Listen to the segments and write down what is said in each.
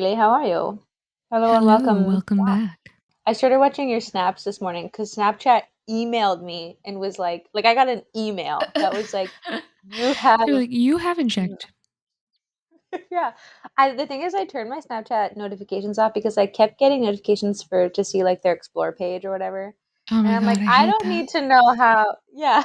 Bailey. How are you? Hello and Hello, welcome welcome back. back. I started watching your snaps this morning because Snapchat emailed me and was like I got an email that was like, you have, They're like, you haven't checked. yeah. The thing is, I turned my Snapchat notifications off because I kept getting notifications for to see like their explore page or whatever, Oh and my I'm god, like, I I hate don't that. need to know how. Yeah,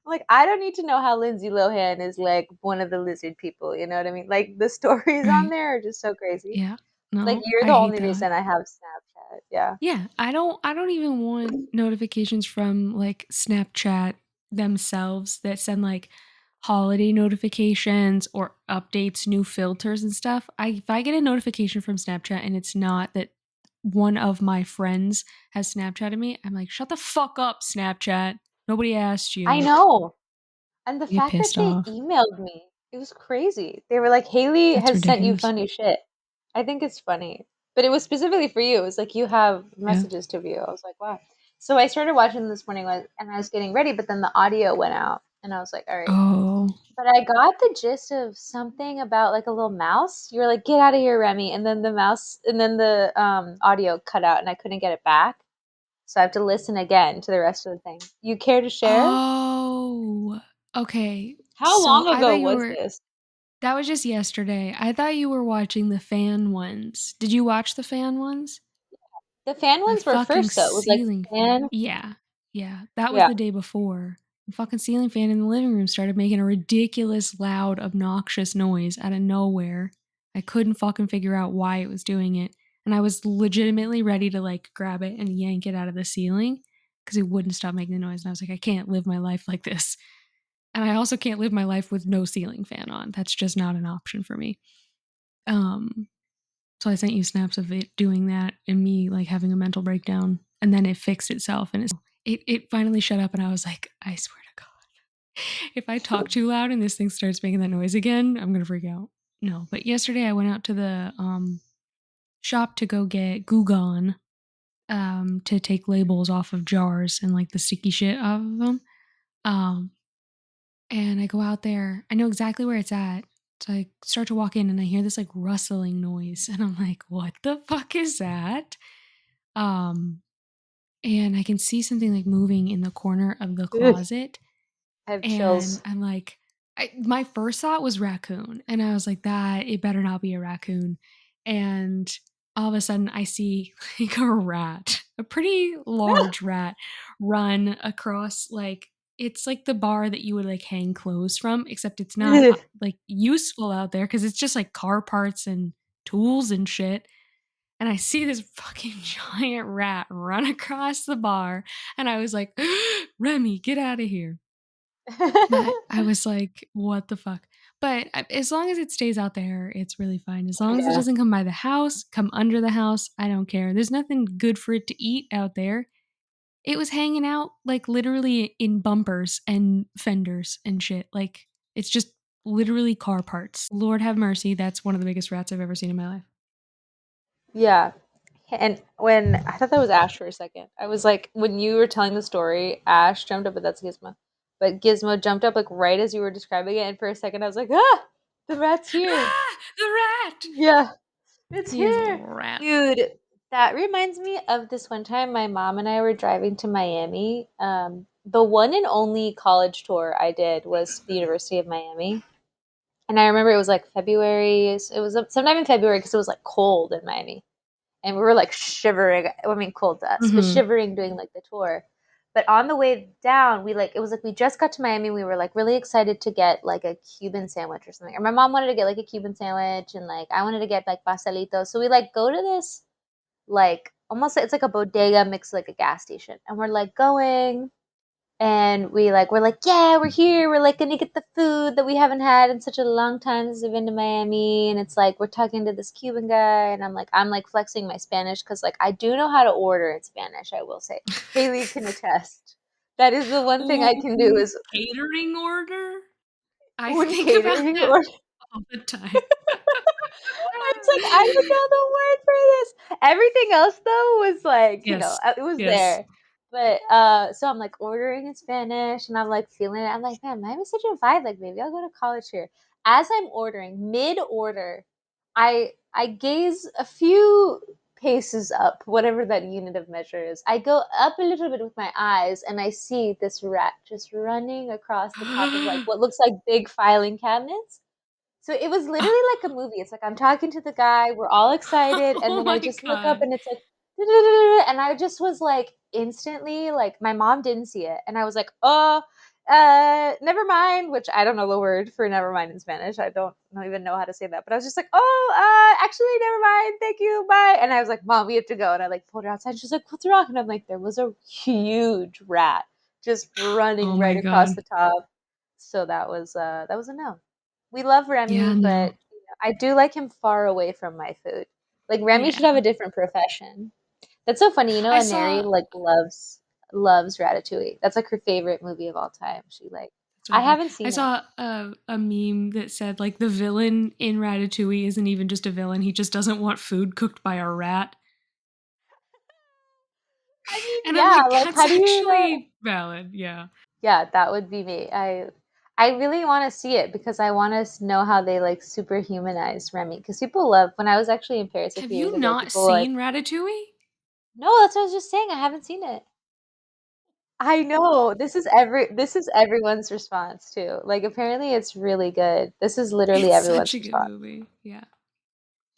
like I don't need to know how Lindsay Lohan is like one of the lizard people. You know what I mean? Like the stories on Right. there are just so crazy. Yeah. Like No, you're I the hate only that. reason I have Snapchat. Yeah. Yeah, I don't even want notifications from like Snapchat themselves that send like holiday notifications or updates, new filters and stuff. I if I get a notification from Snapchat and it's not that one of my friends has Snapchatted me, I'm like, "Shut the fuck up, Snapchat. Nobody asked I you." know. And the I get fact that pissed they off. emailed me, it was crazy. They were like, Haley That's has sent you ridiculous. funny shit. I think it's funny. But it was specifically for you. It was like, you have Yeah. messages to view. I was like, wow. So I started watching this morning and I was getting ready, but then the audio went out. And I was like, all right. Oh. But I got the gist of something about like a little mouse. You were like, get out of here, Remy. And then the mouse, and then the audio cut out and I couldn't get it back. So I have to listen again to the rest of the thing. You care to share? Oh, okay. How So long I thought ago you was were, this? that was just yesterday. I thought you were watching the fan ones. Did you watch the fan ones? The fan The ones were fucking first though. It was like ceiling fan. fan. Yeah. Yeah. That was Yeah. the day before. The fucking ceiling fan in the living room started making a ridiculous, loud, obnoxious noise out of nowhere. I couldn't fucking figure out why it was doing it. And I was legitimately ready to like grab it and yank it out of the ceiling because it wouldn't stop making the noise. And I was like, I can't live my life like this. And I also can't live my life with no ceiling fan on. That's just not an option for me. Um, so I sent you snaps of it doing that and me like having a mental breakdown, and then it fixed itself and it finally shut up. And I was like, I swear to God, if I talk too loud and this thing starts making that noise again, I'm gonna freak out. No, but yesterday I went out to the shop to go get Goo Gone to take labels off of jars and like the sticky shit off of them. Um, And I go out there. I know exactly where it's at. So I start to walk in and I hear this like rustling noise. And I'm like, what the fuck is that? Um, and I can see something like moving in the corner of the Ugh, closet. I have And chills. I'm like, my first thought was raccoon. And I was like, that it better not be a raccoon. And all of a sudden I see like a rat, a pretty large rat, run across like it's like the bar that you would like hang clothes from, except it's not Ugh. like useful out there because it's just like car parts and tools and shit. And I see this fucking giant rat run across the bar, and I was like, Remy, get out of here. But I was like, what the fuck? But as long as it stays out there, it's really fine. As long as it Yeah. doesn't come by the house, come under the house, I don't care. There's nothing good for it to eat out there. It was hanging out like literally in bumpers and fenders and shit. Like it's just literally car parts. Lord have mercy. That's one of the biggest rats I've ever seen in my life. Yeah. And when I thought that was Ash for a second, I was like, when you were telling the story, Ash jumped up, but that's Gizmo. But Gizmo jumped up like right as you were describing it, and for a second I was like, ah, the rat's here. Ah, the rat! Yeah, it's He is a here. little rat. Dude, that reminds me of this one time my mom and I were driving to Miami. The one and only college tour I did was the University of Miami. And I remember it was like February. It was sometime in February because it was like cold in Miami, and we were like shivering. I mean, cold to us, but Mm-hmm. shivering doing like the tour. But on the way down, we like it was like we just got to Miami. We were like really excited to get like a Cuban sandwich or something. Or my mom wanted to get like a Cuban sandwich, and like I wanted to get like pastelitos. So we like go to this like almost it's like a bodega mixed like a gas station, and we're like going and we're like, yeah, we're here. We're like gonna get the food that we haven't had in such a long time since we've been to Miami. And it's like we're talking to this Cuban guy, and I'm like flexing my Spanish because like I do know how to order in Spanish. I will say, Haley can attest. That is the one thing I can do Ooh, is catering order? I when think about catering that or all the time. it's like I don't know the word for this. Everything else though was like, Yes, it was yes. there. But so I'm like ordering in Spanish and I'm like feeling it. I'm like, man, Miami's such a vibe. Like maybe I'll go to college here. As I'm ordering, mid order, I gaze a few paces up, whatever that unit of measure is. I go up a little bit with my eyes and I see this rat just running across the top of like what looks like big filing cabinets. So it was literally like a movie. It's like I'm talking to the guy, we're all excited, and Oh then I my just look up god. and it's like, "Da-da-da-da-da," and I just was like instantly like my mom didn't see it, and I was like, oh, never mind. Which I don't know the word for never mind in Spanish. I don't even know how to say that. But I was just like, oh, actually, never mind. Thank you, bye. And I was like, mom, we have to go. And I like pulled her outside. She's like, what's wrong? And I'm like, there was a huge rat just running Oh my right across god. the top. So that was a no. We love Yeah, Remy, but no. I do like him far away from my food. Like Remy should have Yeah. a different profession. That's so funny. You know, I Aneri saw like loves Ratatouille. That's like her favorite movie of all time. She like so I funny. haven't I seen it. saw a meme that said like the villain in Ratatouille isn't even just a villain. He just doesn't want food cooked by a rat. I mean, And I'm yeah, like, like that's how do you know? actually valid. Yeah. Yeah, that would be me. I really want to see it because I want to know how they like superhumanize Remy because people love when I was actually in Paris a Have few years you ago, not people were like, seen Ratatouille? "No, that's what I was just saying. I haven't seen it." I know. This is everyone's response too. Like apparently it's really good. This is literally It's such everyone's a good response. movie. Yeah.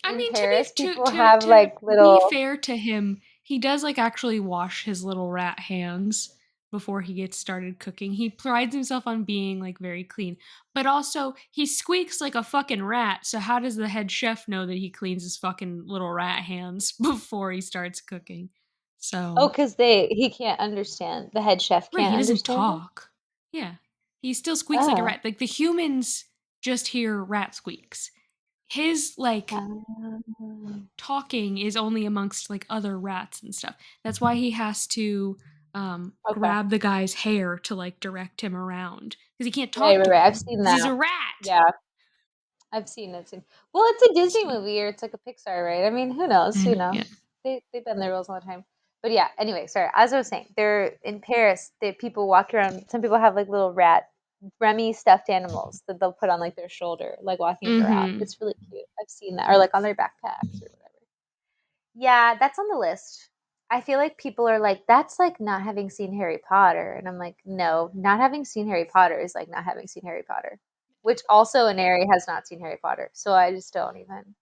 I In mean, Paris, people have to like be little fair to him, he does like actually wash his little rat hands before he gets started cooking. He prides himself on being like very clean, but also he squeaks like a fucking rat. So how does the head chef know that he cleans his fucking little rat hands before he starts cooking? oh, So because they he can't understand. The head chef right, he can't doesn't understand him. talk. Yeah, he still squeaks like a Oh. rat. Like the humans just hear rat squeaks. His like Um, talking is only amongst like other rats and stuff. That's why he has to okay. grab the guy's hair to like direct him around because he can't Right, talk right, to right. I've him seen because he's that. a rat. Yeah, I've seen it. Well, it's a Disney So movie or it's like a Pixar, right? I mean, who knows? I You know, know, yeah. they bend their rules all the time. But yeah. Anyway, sorry. As I was saying, they're in Paris. They people walk around. Some people have like little rat Remy stuffed animals that they'll put on like their shoulder, like walking around. Mm-hmm. It's really cute. I've seen that, or like on their backpacks or whatever. Yeah, that's on the list. I feel like people are like, that's like not having seen Harry Potter. And I'm like, no, not having seen Harry Potter is like not having seen Harry Potter. Which also Aneri has not seen Harry Potter. So I just don't even.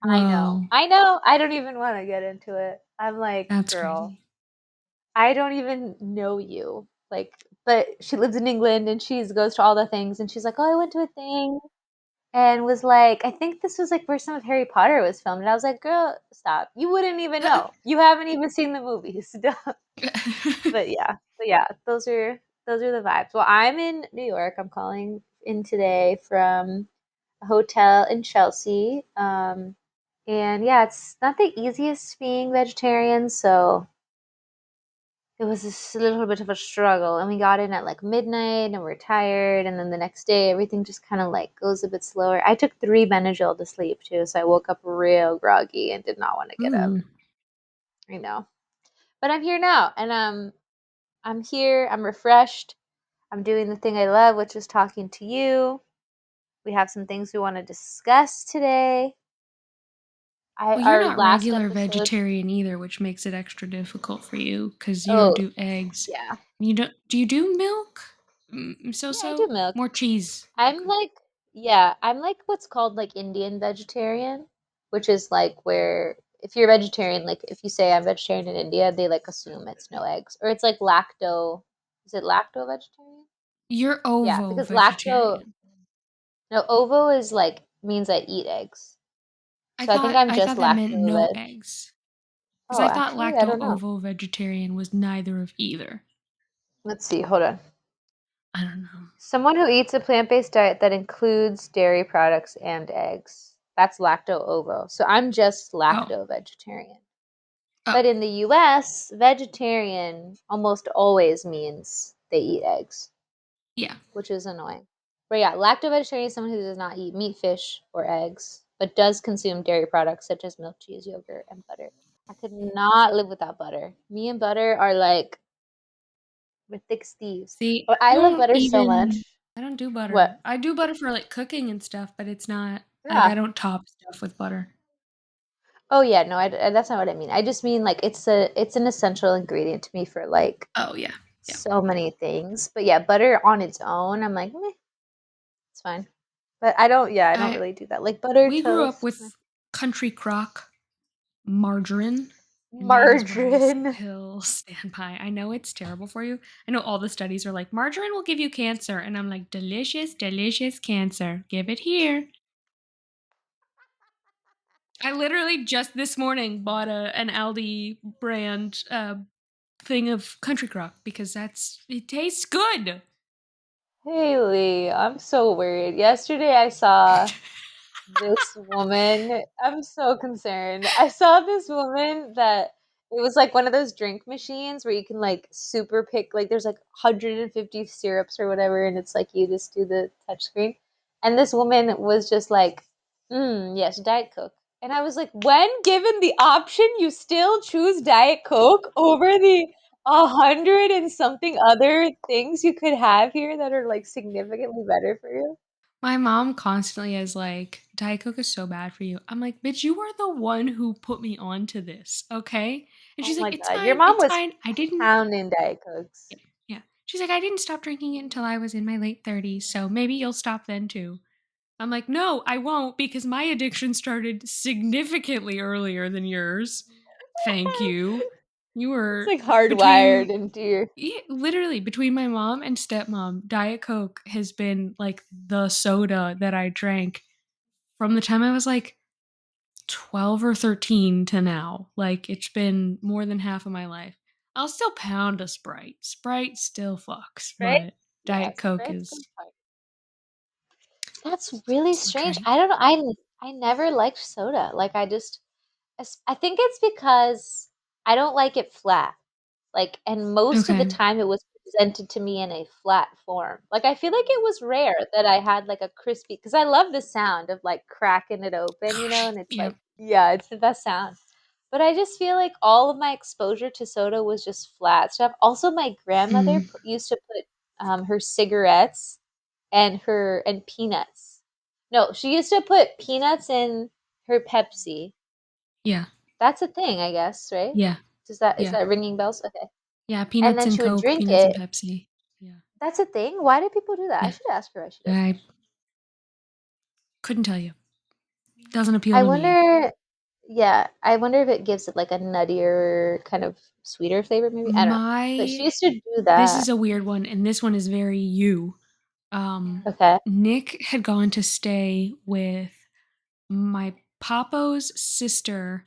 I know. Whoa, I know. I don't even want to get into it. I'm like, that's girl, crazy. I don't even know you. Like, but she lives in England and she goes to all the things and she's like, oh, I went to a thing and was like, I think this was like where some of Harry Potter was filmed. And I was like, girl, stop. You wouldn't even know. You haven't even seen the movies. But yeah, those are the vibes. Well, I'm in New York. I'm calling in today from a hotel in Chelsea. And yeah, it's not the easiest being vegetarian, so it was a little bit of a struggle. And we got in at like midnight and we're tired. And then the next day, everything just kind of like goes a bit slower. I took 3 Benadryl to sleep too, so I woke up real groggy and did not want to get up. Ooh. I know. But I'm here now and I'm here. I'm refreshed. I'm doing the thing I love, which is talking to you. We have some things we want to discuss today. I Well, you're our not last regular episode. vegetarian either, which makes it extra difficult for you because you don't Oh, do eggs. yeah. You don't. Do you do milk? Yeah, I do So milk. more cheese. I'm Okay. like, yeah, I'm like what's called like Indian vegetarian, which is like where if you're vegetarian, like if you say I'm vegetarian in India, they like assume it's no eggs. Or it's like lacto. Is it lacto vegetarian? You're Yeah, ovo because lacto, vegetarian. no, ovo is like means I eat eggs. I So I think thought I'm I just thought that meant lacto no veg. eggs because Oh, I thought actually, I lacto don't know. ovo vegetarian was neither of either. Let's see. Hold on. I don't know. Someone who eats a plant-based diet that includes dairy products and eggs. That's lacto-ovo. So I'm just Oh, lacto-vegetarian. oh, But in the US, vegetarian almost always means they eat eggs, yeah. which is annoying. But yeah, lacto-vegetarian is someone who does not eat meat, fish, or eggs, but does consume dairy products such as milk, cheese, yogurt, and butter. I could not live without butter. Me and butter are like we're thick Steves. See, But I I love don't butter so much. even. I don't do butter. What? I do butter for like cooking and stuff, but it's not like Yeah. I don't top stuff with butter. Oh yeah, no, that's not what I mean. I just mean like it's an essential ingredient to me for like Oh yeah, yeah. so many things. But yeah, butter on its own, I'm like, meh, it's fine. But I don't I really do that. Like butter We grew up toast, meh. with country crock margarine, and that is what I Margarine. still stand by. I know it's terrible for you. I know all the studies are like margarine will give you cancer, and I'm like delicious, delicious cancer. Give it here. I literally just this morning bought an Aldi brand thing of country crock because it tastes good. Haley, I'm so worried. Yesterday I saw this woman, I'm so concerned. I saw this woman that it was like one of those drink machines where you can like super pick, like there's like 150 syrups or whatever, and it's like you just do the touch screen. And this woman was just like, yes, Diet Coke. And I was like, when given the option, you still choose Diet Coke over the 100 and something other things you could have here that are like significantly better for you? My mom constantly is like, Diet Coke is so bad for you. I'm like, bitch, you are the one who put me onto this, okay? And Oh she's my like, it's God. Your fine, mom it's was fine. I didn't, pounding Diet Cokes. yeah, yeah. She's like, I didn't stop drinking it until I was in my late 30s, so maybe you'll stop then too. I'm like, no, I won't because my addiction started significantly earlier than yours. Thank you. You It's were like hardwired between into your. yeah, literally between my mom and stepmom, Diet Coke has been like the soda that I drank from the time I was like 12 or 13 to now. Like it's been more than half of my life. I'll still pound a Sprite. Sprite still fucks, Right? but Diet Yes, Coke right. Good is point. That's really strange. okay. I don't know. I never liked soda. Like I think it's because I don't like it flat. Like, and most of the Okay. time it was presented to me in a flat form. Like, I feel like it was rare that I had like a crispy, because I love the sound of like cracking it open, and it's like, Yep. yeah, it's the best sound. But I just feel like all of my exposure to soda was just flat stuff. Also, my grandmother Mm, used to put her cigarettes and peanuts. No, she used to put peanuts in her Pepsi. yeah. That's a thing, I guess, right? Yeah. Is Yeah. that ringing bells? Okay. Yeah. And Peanuts then and she would Coke, drink peanuts and it. Pepsi. Yeah. That's a thing. Why do people do that? I Yeah. should ask her why she does that. I couldn't tell you. Doesn't appeal I to me. wonder, yeah, I wonder if it gives it like a nuttier, kind of sweeter flavor, maybe. I don't know. But she My used to do This that. is a weird one, and this one is very you. Okay. Nick had gone to stay with my papo's sister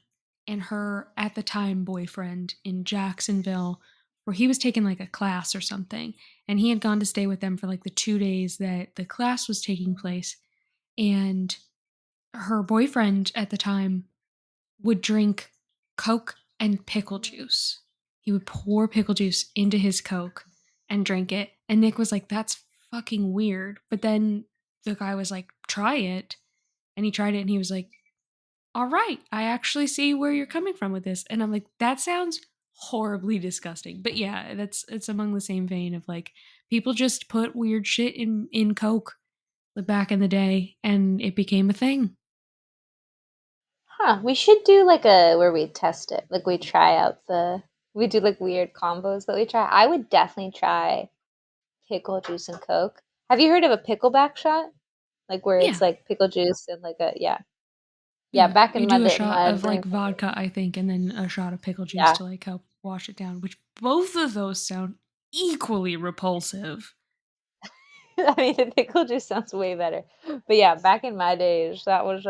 and her at the time boyfriend in Jacksonville, where he was taking like a class or something, and he had gone to stay with them for like the 2 days that the class was taking place. And her boyfriend at the time would drink Coke and pickle juice. He would pour pickle juice into his Coke and drink it. And Nick was like, that's fucking weird. But then the guy was like, try it. And he tried it and he was like, all right, I actually see where you're coming from with this. And I'm like, that sounds horribly disgusting. But yeah, it's among the same vein of like people just put weird shit in Coke like back in the day and it became a thing. Huh. We should do like a where we test it. Like we do like weird combos that we try. I would definitely try pickle juice and Coke. Have you heard of a pickleback shot? Like where it's Yeah. like pickle juice and like a, yeah. Yeah, Yeah, back you in my do a day, shot my of like during vodka, I think, and then a shot of pickle juice yeah. to like help wash it down, which both of those sound equally repulsive. I mean, the pickle juice sounds way better. But yeah, back in my days, that was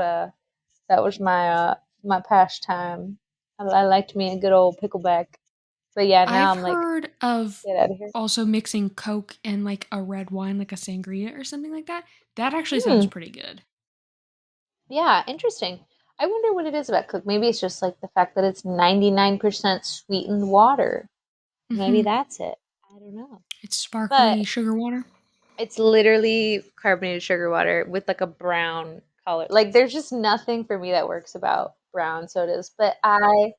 my pastime. I liked me a good old pickleback. But yeah, now I've I'm like, heard of get out of here. also mixing Coke and like a red wine, like a sangria or something like that. That actually sounds Hmm. pretty good. Yeah, interesting. I wonder what it is about Coke. Maybe it's just like the fact that it's 99% sweetened water. Maybe Hmm. that's it. I don't know. It's But sparkly sugar water. it's literally carbonated sugar water with like a brown color. Like there's just nothing for me that works about brown sodas. But I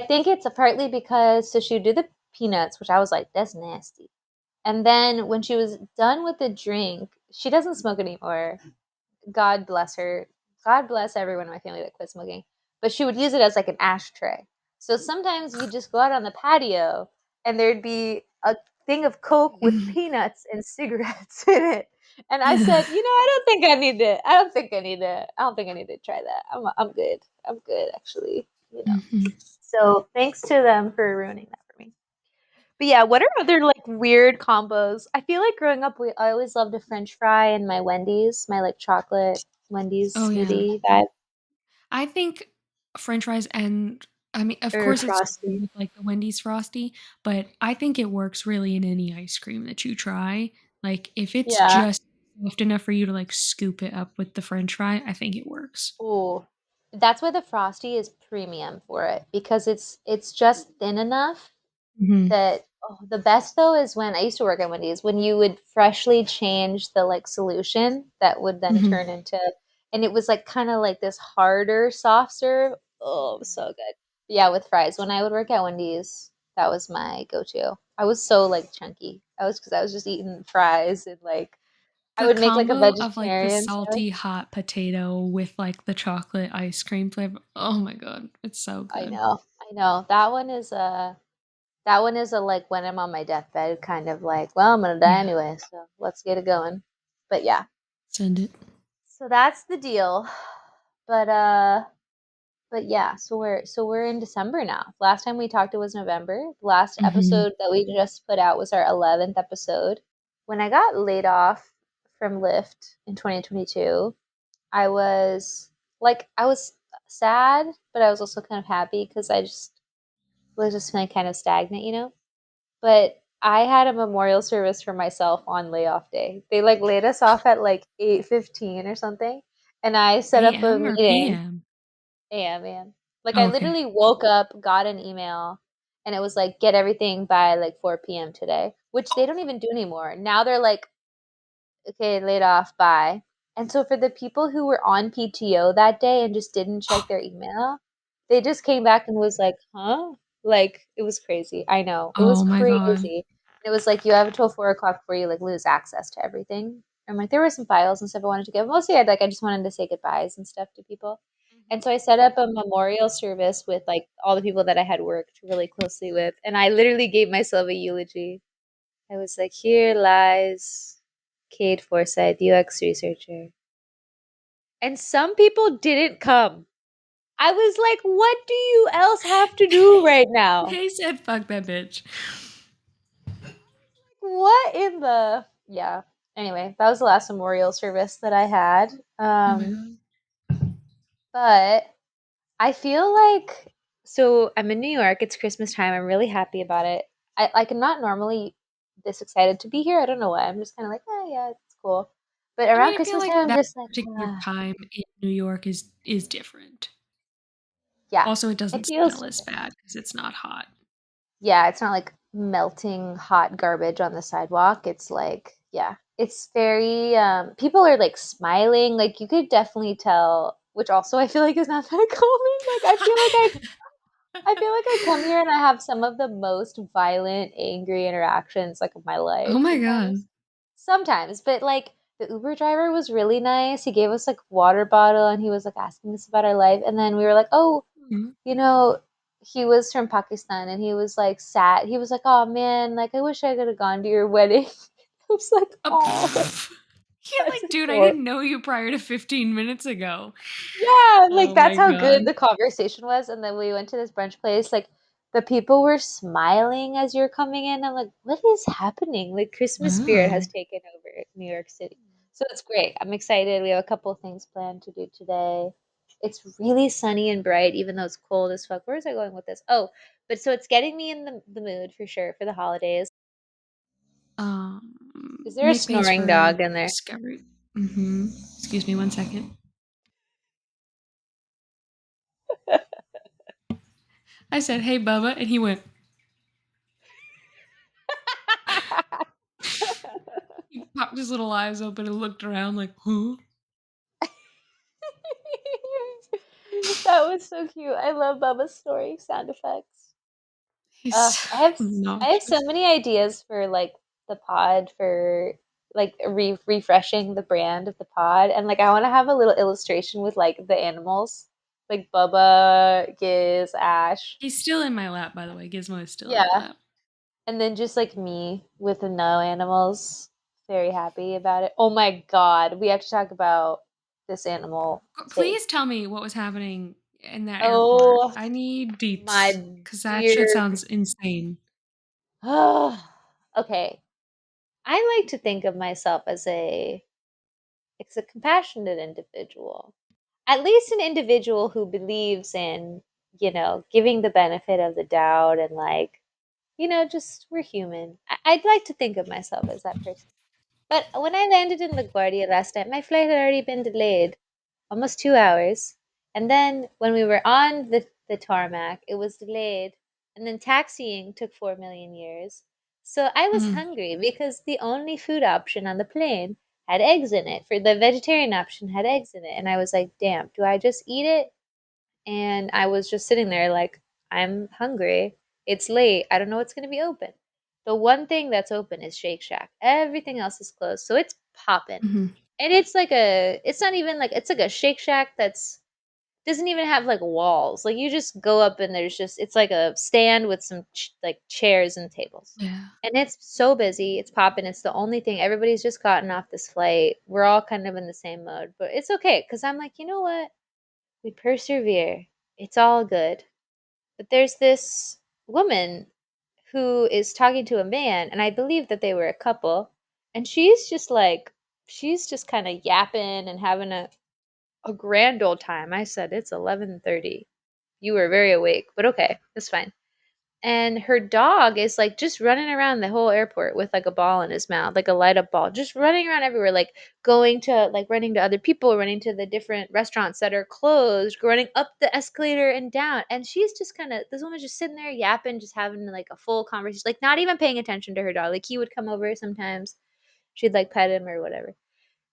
think it's partly because so she would do the peanuts, which I was like, that's nasty. And then when she was done with the drink, she doesn't smoke anymore. God bless her. God bless everyone in my family that quit smoking. but she would use it as like an ashtray. So sometimes you just go out on the patio and there'd be a thing of Coke with peanuts and cigarettes in it. And I said, I don't think I need to. I don't think I need to. I don't think I need to try that. I'm good. I'm good actually. Mhm. So thanks to them for ruining that for me. But yeah, what are other like weird combos? I feel like growing up, I always loved a French fry and my Wendy's, my like chocolate Oh Wendy's yeah. smoothie vibe I think French fries and I mean, of or course, it's good frosty. with like the Wendy's Frosty, but I think it works really in any ice cream that you try. Like, if it's Yeah. just soft enough for you to like scoop it up with the French fry, I think it works. Ooh, that's why the frosty is premium for it because it's just thin enough Hmm. that the best though is when I used to work at Wendy's when you would freshly change the like solution that would then Hmm. turn into and it was like kind of like this harder soft serve. Oh, it was so good. Yeah, with fries. When I would work at Wendy's, that was my go-to. I was so like chunky. I was because I was just eating fries and like I The would make like a combo of like the vegetarian sandwich. salty hot potato with like the chocolate ice cream flavor. Oh my god, it's so I good. know. I know. That one is a like when I'm on my deathbed kind of like, well, I'm gonna die Yeah, anyway, so let's get it going. But yeah. send it. So that's the deal. But but yeah, so we're in December now. Last time we talked it was November. The last Hmm. episode that we just put out was our 11th episode. When I got laid off from Lyft in 2022, I was sad, but I was also kind of happy because I just was just feeling kind of stagnant. But I had a memorial service for myself on layoff day. They like laid us off at like 8:15 or something, and I set up a AM or meeting. PM? Yeah, man. Like I Oh, okay. literally woke up, got an email, and it was like get everything by like 4 p.m. today, which they don't even do anymore. Now they're like okay, laid off, bye. And so for the people who were on PTO that day and just didn't check their email, they just came back and was like, huh? Like it was crazy. I know. It was Oh my god. crazy. It was like you have until 4 o'clock before you like lose access to everything. And like there were some files and stuff I wanted to give. Mostly I just wanted to say goodbyes and stuff to people. And so I set up a memorial service with like all the people that I had worked really closely with. And I literally gave myself a eulogy. I was like, here lies Kate Forsyth, UX researcher. And some people didn't come. I was like, what do you else have to do right now? They said fuck that bitch. What in the. Yeah. Anyway, that was the last memorial service that I had. Oh my Um, god. but I feel like. So I'm in New York. It's Christmas time. I'm really happy about it. I'm not normally this excited to be here. I don't know why. I'm just kind of like, oh, yeah, it's cool. But I around mean, I feel Christmas like time, I'm that just like, particular ah. time in New York is different. Yeah, Also, it it doesn't feels smell as different. bad because it's not hot. Yeah, it's not like melting hot garbage on the sidewalk. It's like, yeah, it's very, people are like smiling. Like you could definitely tell, which also I feel like is not that common. I feel like I come here and I have some of the most violent, angry interactions like of my Oh life my god. sometimes. Sometimes, but like the Uber driver was really nice. He gave us like water bottle and he was like asking us about our life. And then we were like, oh, Mhm. you know, he was from Pakistan and he was like sad. He was like, oh man, like I wish I could have gone to your wedding. I was like, oh, Pff. You're that's like, dude, I adorable. didn't know you prior to 15 minutes ago. Yeah, like Oh that's my how good god. the conversation was. And then we went to this brunch place. Like the people were smiling as you're coming in. I'm like, what is happening? Like Christmas spirit has Oh. taken over New York City. So it's great. I'm excited. We have a couple of things planned to do today. It's really sunny and bright, even though it's cold as fuck. Where was I going with this? Oh, but so it's getting me in the mood for sure for the holidays. Is there a Make base snoring for dog in there? discovery. Mm-hmm. Excuse me 1 second. I said, hey, Bubba, and he went, he popped his little eyes open and looked around like, huh? That was so cute. I love Bubba's snoring sound effects. He's I have so obnoxious. many ideas for like the pod for like refreshing the brand of the pod and like I want to have a little illustration with like the animals. Like Bubba, Giz, Ash. He's still in my lap, by the way. Gizmo is still in my Yeah. lap. And then just like me with the no animals. Very happy about it. Oh my God. We have to talk about this animal take. Please tell me what was happening in that airport. Oh I need my deets because that shit dear. sounds insane. Okay. I like to think of myself as it's a compassionate individual. At least an individual who believes in, giving the benefit of the doubt and like, just we're human. I'd like to think of myself as that person. But when I landed in LaGuardia last night, my flight had already been delayed almost 2 hours. And then when we were on the tarmac, it was delayed. And then taxiing took 4 million years. So I was Mhm. hungry because the only food option on the plane had eggs in it. For the vegetarian option had eggs in it. And I was like, damn, do I just eat it? And I was just sitting there like, I'm hungry. It's late. I don't know what's going to be open. The one thing that's open is Shake Shack. Everything else is closed. So it's popping. Mhm. And it's not even like, it's like a Shake Shack that's, doesn't even have like walls. Like you just go up and it's like a stand with some like chairs and tables. Yeah. And it's so busy. It's popping. It's the only thing. Everybody's just gotten off this flight. We're all kind of in the same mode, but it's okay. Cause I'm like, you know what? We persevere. It's all good. But there's this woman who is talking to a man, and I believe that they were a couple, and she's just kind of yapping and having a grand old time. I said it's 11:30. You were very awake, but okay, it's fine. And her dog is like just running around the whole airport with like a ball in his mouth, like a light up ball, just running around everywhere, like running to other people, running to the different restaurants that are closed, running up the escalator and down. And she's just kind of, this woman's just sitting there yapping, just having like a full conversation, like not even paying attention to her dog. Like he would come over sometimes, she'd like pet him or whatever.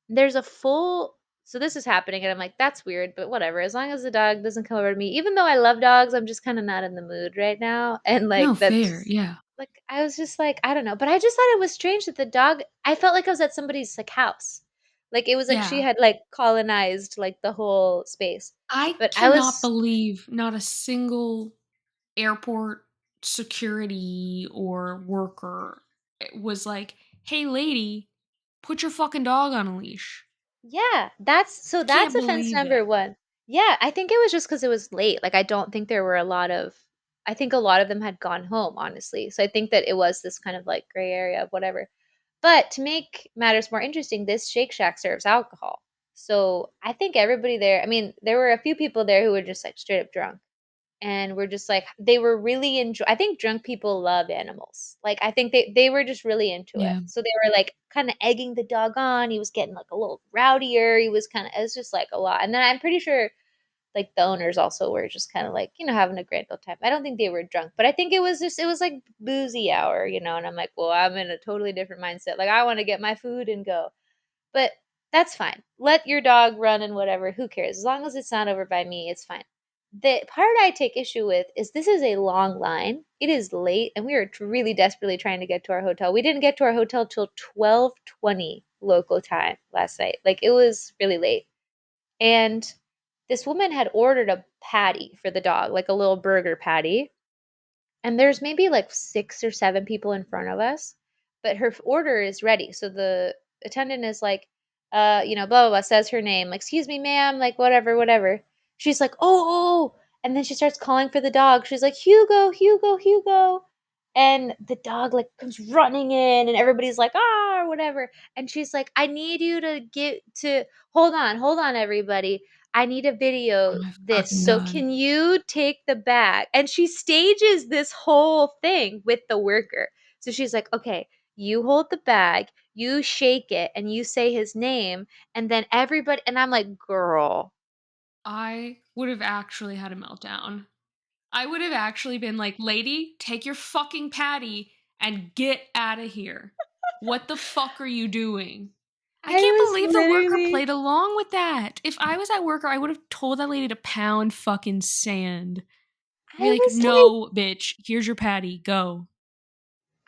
There's a full so this is happening and I'm like, that's weird, but whatever. As long as the dog doesn't come over to me. Even though I love dogs, I'm just kind of not in the mood right now. And No, like fair. that's Yeah. like I was just like, I don't know. But I just thought it was strange that the dog I felt like I was at somebody's like house. Like it was like she Yeah. had like colonized like the whole space. I But I cannot was believe not a single airport security or worker was like, hey, lady, put your fucking dog on a leash. Yeah, I that's can't offense believe number it. 1. Yeah, I think it was just because it was late. Like, I don't think there were a lot of I think a lot of them had gone home, honestly. So I think that it was this kind of like gray area of whatever. But to make matters more interesting, this Shake Shack serves alcohol. So I think everybody there, I mean, there were a few people there who were just like straight up drunk and we're just like they were really enjoy I think drunk people love animals. Like I think they were just really into it. Yeah. So they were like kind of egging the dog on. He was getting like a little rowdier. He was kind of it was just like a lot. And then I'm pretty sure like the owners also were just kind of like, having a grand old time. I don't think they were drunk, but I think it was like boozy hour, and I'm like, well, I'm in a totally different mindset. Like I want to get my food and go. But that's fine. Let your dog run and whatever. Who cares? As long as it's not over by me, it's fine. The part I take issue with is this is a long line. It is late, and we are really desperately trying to get to our hotel. We didn't get to our hotel till 12:20 local time last night. Like it was really late. And this woman had ordered a patty for the dog, like a little burger patty, and there's maybe like 6 or 7 people in front of us, but her order is ready. So the attendant is like, blah, blah, blah, says her name, like, excuse me, ma'am, like, whatever, whatever. She's like, oh. And then she starts calling for the dog. She's like, Hugo, Hugo, Hugo. And the dog, like, comes running in, and everybody's like, ah, or whatever. And she's like, I need you to hold on, everybody. I need to video I'm this. fucking So done. can you take the bag? And she stages this whole thing with the worker. So she's like, okay, you hold the bag, you shake it, and you say his name, and then everybody, and I'm like, girl, I would have actually had a meltdown. I would have actually been like, lady, take your fucking patty and get out of here. What the fuck are you doing? I I can't was believe the worker literally, played along with that. If I was that worker, I would have told that lady to pound fucking sand. Be I like, was like, no, bitch, here's your patty, go.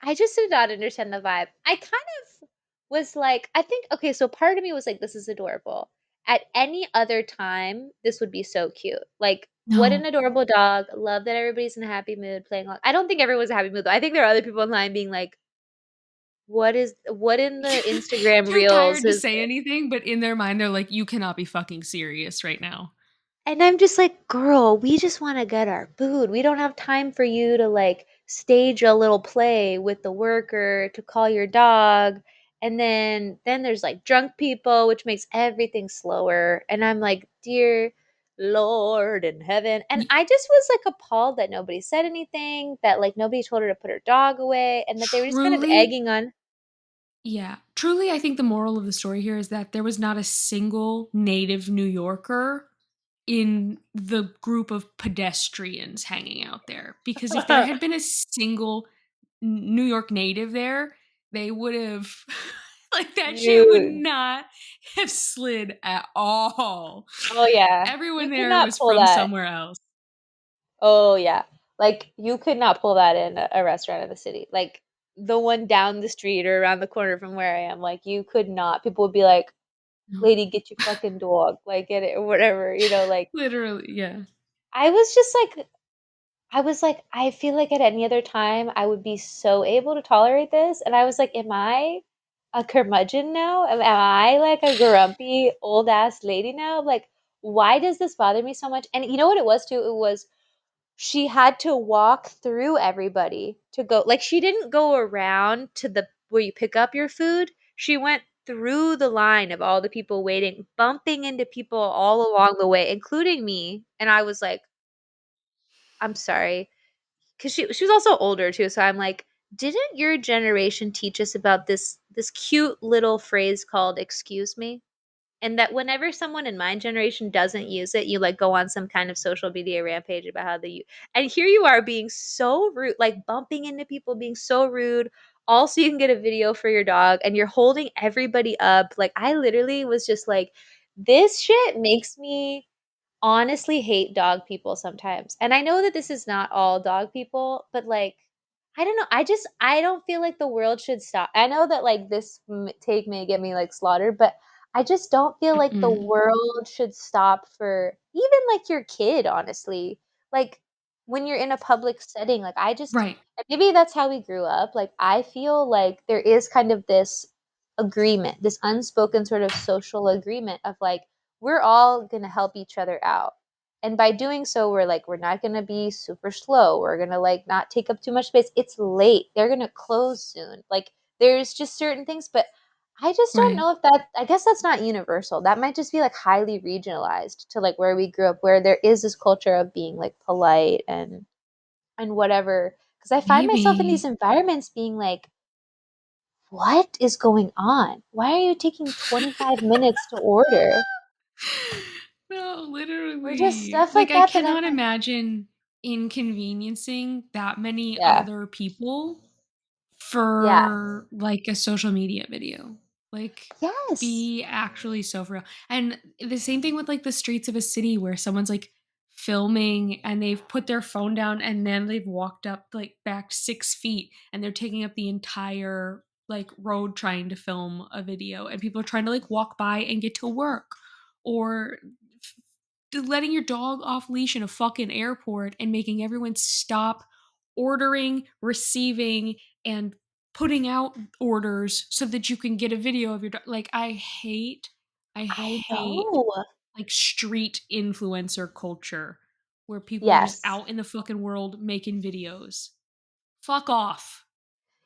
I just did not understand the vibe. I kind of was like, I think, okay, so part of me was like, this is adorable. at any other time, this would be so cute. Like, what an No. adorable dog. Love that everybody's in a happy mood playing along. I don't think everyone's a happy mood though. I think there are other people online being like, what in the Instagram Too reels tired to is say this? anything, but in their mind, they're like, you cannot be fucking serious right now. And I'm just like, girl, we just want to get our food. We don't have time for you to like stage a little play with the worker to call your dog. And then there's like drunk people, which makes everything slower. And I'm like, dear Lord in heaven. And Y- I just was like appalled that nobody said anything, that like nobody told her to put her dog away, and that they were just kind of Truly, egging on. yeah. Truly, I think the moral of the story here is that there was not a single native New Yorker in the group of pedestrians hanging out there. Because if there had been a single New York native there, they would have, like, that shit would Dude. not have slid at all. Oh yeah. You Everyone could there not was pull from that. somewhere else. Oh yeah. Like you could not pull that in a restaurant in the city. Like the one down the street or around the corner from where I am, like you could not. People would be like, No. "Lady, get your fucking dog." Like get it or whatever, like Literally, yeah. I was just like I was like, I feel like at any other time I would be so able to tolerate this. And I was like, am I a curmudgeon now? Am I like a grumpy old ass lady now? Like, why does this bother me so much? And you know what it was too? It was she had to walk through everybody to go like she didn't go around to the where you pick up your food. She went through the line of all the people waiting, bumping into people all along the way, including me. And I was like, I'm sorry. Cause she was also older too. So I'm like, didn't your generation teach us about this cute little phrase called excuse me? And that whenever someone in my generation doesn't use it, you like go on some kind of social media rampage about how they use. And here you are being so rude, like bumping into people, being so rude. Also, you can get a video for your dog, and you're holding everybody up. Like I literally was just like, this shit makes me honestly hate dog people sometimes. And I know that this is not all dog people, but like I don't know. I don't feel like the world should stop. I know that like this take may get me like slaughtered, but I just don't feel like the Mm-mm. world should stop for even like your kid, honestly. Like when you're in a public setting, like I just Right. and maybe that's how we grew up. Like I feel like there is kind of this agreement, this unspoken sort of social agreement of like we're all going to help each other out. And by doing so, we're like, we're not going to be super slow. We're going to like not take up too much space. It's late. They're going to close soon. Like, there's just certain things, but I just don't Right. know if that, I guess that's not universal. That might just be like highly regionalized to like where we grew up, where there is this culture of being like polite and whatever. Cause I find myself in these Maybe. environments being like, what is going on? Why are you taking 25 minutes to order? No, Or just literally. stuff Like, like I that that I'm cannot like, imagine inconveniencing that many yeah. other people Yeah. for like a social media video. Like, Yes. be actually so for real. And the same thing with like the streets of a city where someone's like filming and they've put their phone down and then they've walked up like back 6 feet and they're taking up the entire like road trying to film a video and people are trying to like walk by and get to work or letting your dog off leash in a fucking airport and making everyone stop ordering, receiving, and putting out orders so that you can get a video of your dog. Like I I hate know. like street influencer culture where people are just Yes. out in the fucking world making videos. Fuck off.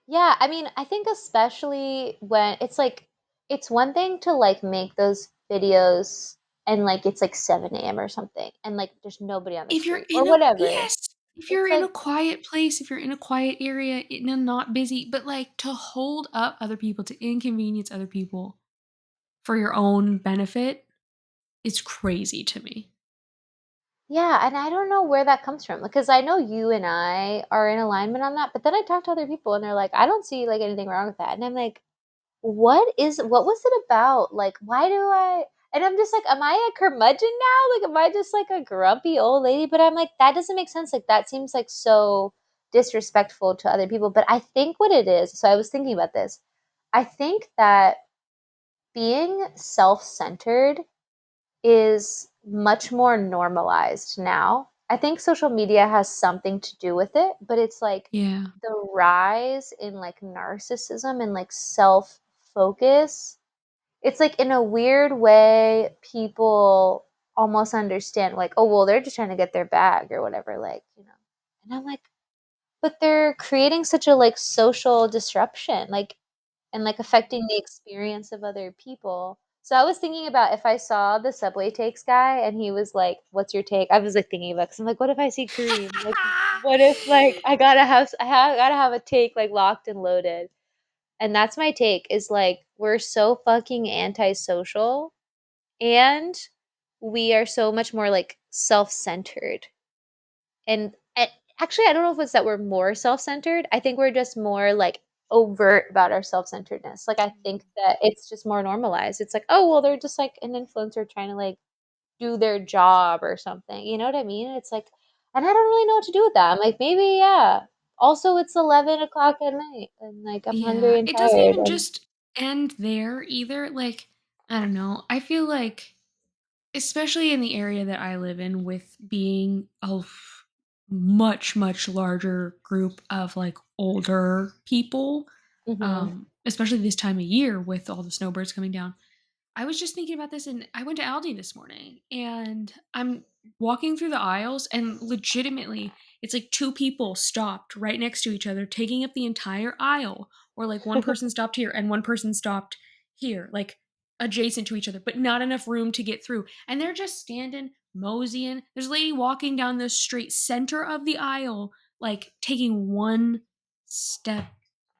Yeah, I mean, I think especially when it's like it's one thing to like make those videos and like it's like 7 a.m. or something and like there's nobody on the If you're street or in a whatever. yes, if you're It's in a like, quiet place, if you're in a quiet area, in a not busy, but like to hold up other people, to inconvenience other people for your own benefit is crazy to me. yeah, and I don't know where that comes from because I know you and I are in alignment on that, but then I talk to other people and they're like, I don't see like anything wrong with that. And I'm like, what was it about? Like, why do I and I'm just like, am I a curmudgeon now? Like, am I just like a grumpy old lady? But I'm like, that doesn't make sense. Like, that seems like so disrespectful to other people. But I think what it is, so I was thinking about this. I think that being self centered is much more normalized now. I think social media has something to do with it, but it's like Yeah. the rise in like narcissism and like self focus. It's like in a weird way, people almost understand, like, oh, well, they're just trying to get their bag or whatever, like, you know. And I'm like, but they're creating such a like social disruption, like, and like affecting the experience of other people. So I was thinking about if I saw the Subway takes guy and he was like, "What's your take?" I was like thinking about because I'm like, what if I see Kareem? Like, what if like gotta have a take like locked and loaded? And that's my take is like we're so fucking antisocial and we are so much more like self-centered. And actually, I don't know if it's that we're more self-centered. I think we're just more like overt about our self-centeredness. Like I think that it's just more normalized. It's like, oh, well, they're just like an influencer trying to like do their job or something. You know what I mean? It's like, and I don't really know what to do with that. I'm like, maybe, yeah. Also, it's 11 o'clock at night and like I'm Yeah, hungry and it doesn't tired. even And just end there either. Like, I don't know. I feel like, especially in the area that I live in, with being a much, much larger group of like older people, hmm especially this time of year with all the snowbirds coming down. I was just thinking about this, and I went to Aldi this morning and I'm walking through the aisles, and legitimately, it's like two people stopped right next to each other, taking up the entire aisle, or like one person stopped here and one person stopped here, like adjacent to each other, but not enough room to get through. And they're just standing, moseying. There's a lady walking down the straight center of the aisle, like taking one step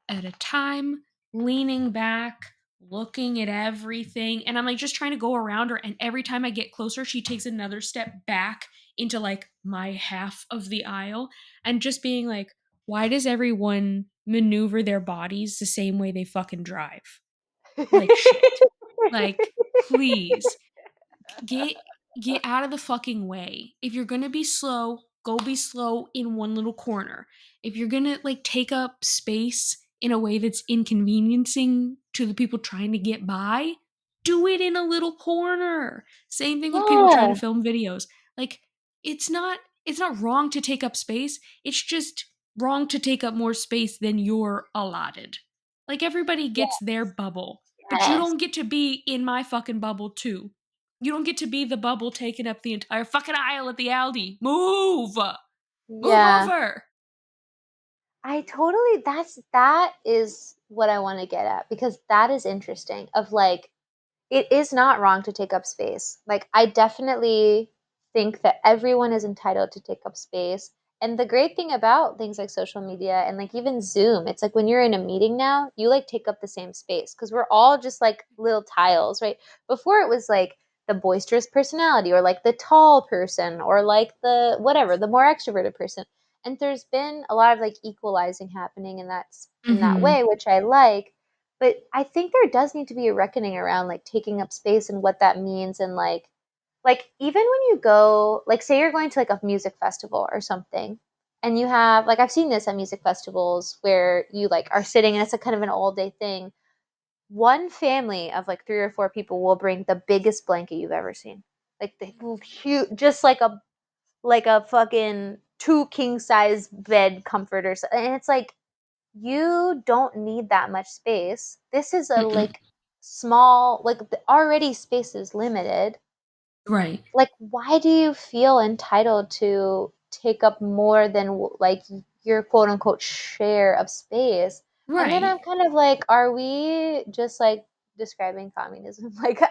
at a time, leaning back, looking at everything. And I'm like just trying to go around her. And every time I get closer, she takes another step back into like my half of the aisle and just being like, why does everyone maneuver their bodies the same way they fucking drive? Like shit. Like, please get get out of the fucking way. If you're gonna be slow, go be slow in one little corner. If you're gonna like take up space in a way that's inconveniencing to the people trying to get by, do it in a little corner. Same thing with people trying to yeah, film videos. Like, it's not wrong to take up space. It's just wrong to take up more space than you're allotted. Like, everybody gets their bubble, but you yes, don't get to be in my fucking bubble too. You don't get to be the bubble taking up the entire fucking aisle at the Aldi. Move! Move yeah. over! I totally that is what I want to get at because that is interesting of like it is not wrong to take up space. Like, I definitely think that everyone is entitled to take up space. And the great thing about things like social media and like even Zoom, it's like when you're in a meeting now, you like take up the same space because we're all just like little tiles, right? Before it was like the boisterous personality or like the tall person or like the whatever, the more extroverted person. And there's been a lot of like equalizing happening in that Mm-hmm. way, which I like, but I think there does need to be a reckoning around like taking up space and what that means and like even when you go like say you're going to like a music festival or something and you have like I've seen this at music festivals where you like are sitting and it's a kind of an all day thing. One family of like three or four people will bring the biggest blanket you've ever seen. Like the huge, just like a fucking two king size bed comforters. And it's like you don't need that much space. This is a Mm-mm. like small, like already space is limited. Right. Like, why do you feel entitled to take up more than like your quote unquote share of space? And then Right. I'm kind of like, are we just like describing communism? Like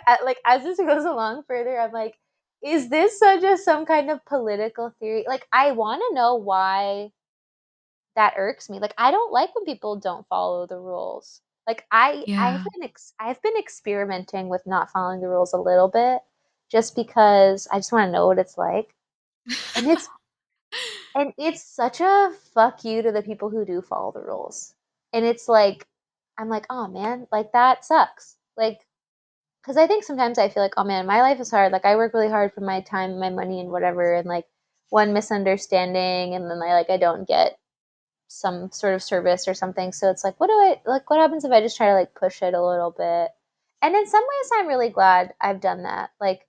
as this goes along further, I'm like, is this such a some kind of political theory? Like, I want to know why that irks me. Like I don't like when people don't follow the rules. Like Yeah. I've been experimenting with not following the rules a little bit just because I just want to know what it's like. And it's such a fuck you to the people who do follow the rules. And it's like I'm like, "Oh man, like that sucks." Like cuz I think sometimes I feel like, "Oh man, my life is hard. Like I work really hard for my time, my money and whatever and like one misunderstanding and then I don't get some sort of service or something. So it's like, what happens if I just try to like push it a little bit? And in some ways, I'm really glad I've done that. Like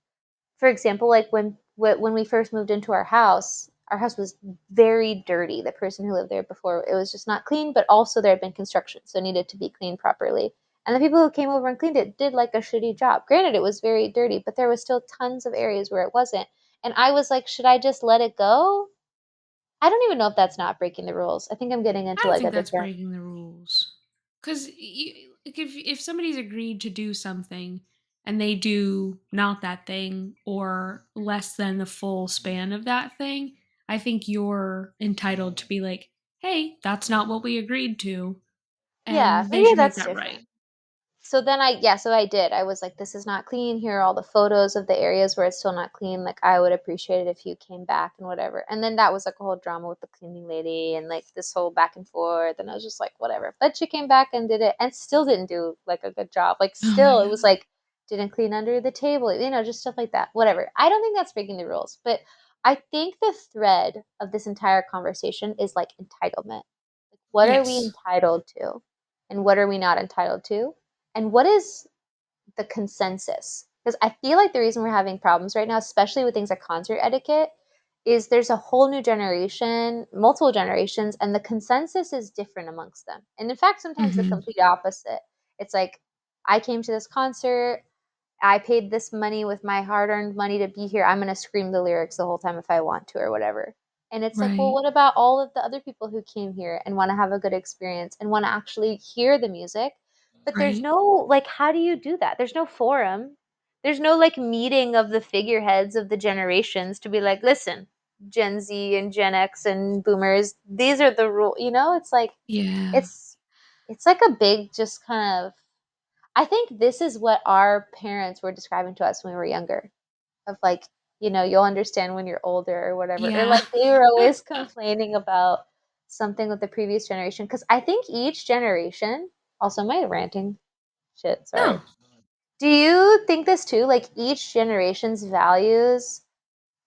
for example, like when we first moved into our house was very dirty. The person who lived there before, it was just not clean, but also there had been construction, so it needed to be cleaned properly. And the people who came over and cleaned it did like a shitty job. Granted, it was very dirty, but there was still tons of areas where it wasn't. And I was like, should I just let it go? I don't even know if that's not breaking the rules. I think I'm getting I into don't like a think that's different. breaking the rules. Because like if somebody's agreed to do something and they do not that thing or less than the full span of that thing, I think you're entitled to be like, hey, that's not what we agreed to. Yeah, And they maybe should make that's that right. different. So then so I did. I was like, this is not clean. Here are all the photos of the areas where it's still not clean. Like, I would appreciate it if you came back and whatever. And then that was like a whole drama with the cleaning lady and like this whole back and forth. And I was just like, whatever. But she came back and did it and still didn't do like a good job. Like, Oh my still, it was god. like, didn't clean under the table, just stuff like that. Whatever. I don't think that's breaking the rules. But I think the thread of this entire conversation is like entitlement. What are we Yes. entitled to? And what are we not entitled to? And what is the consensus? Because I feel like the reason we're having problems right now, especially with things like concert etiquette, is there's a whole new generation, multiple generations, and the consensus is different amongst them. And in fact, sometimes the Mm-hmm. complete opposite. It's like, I came to this concert, I paid this money with my hard earned money to be here. I'm going to scream the lyrics the whole time if I want to or whatever. And it's like, well, Right. what about all of the other people who came here and want to have a good experience and want to actually hear the music? But there's Right. no, like, how do you do that? There's no forum. There's no, like, meeting of the figureheads of the generations to be like, listen, Gen Z and Gen X and boomers, these are the rules. It's like, Yeah. it's, it's like a big, just kind of I think this is what our parents were describing to us when we were younger, of like, you'll understand when you're older or whatever. Or Yeah. like they were always complaining about something with the previous generation. Because I think each generation, also, am I ranting? Shit, sorry. No. Do you think this too? Like each generation's values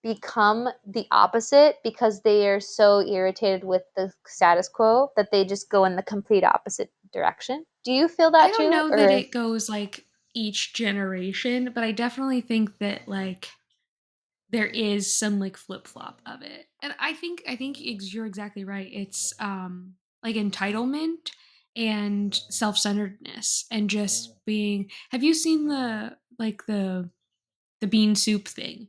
become the opposite because they are so irritated with the status quo that they just go in the complete opposite direction? Do you feel I that don't too? know that Or it goes like each generation, but I definitely think that like there is some like flip flop of it, and I think you're exactly right. It's like entitlement and self centeredness and just being. Have you seen the bean soup thing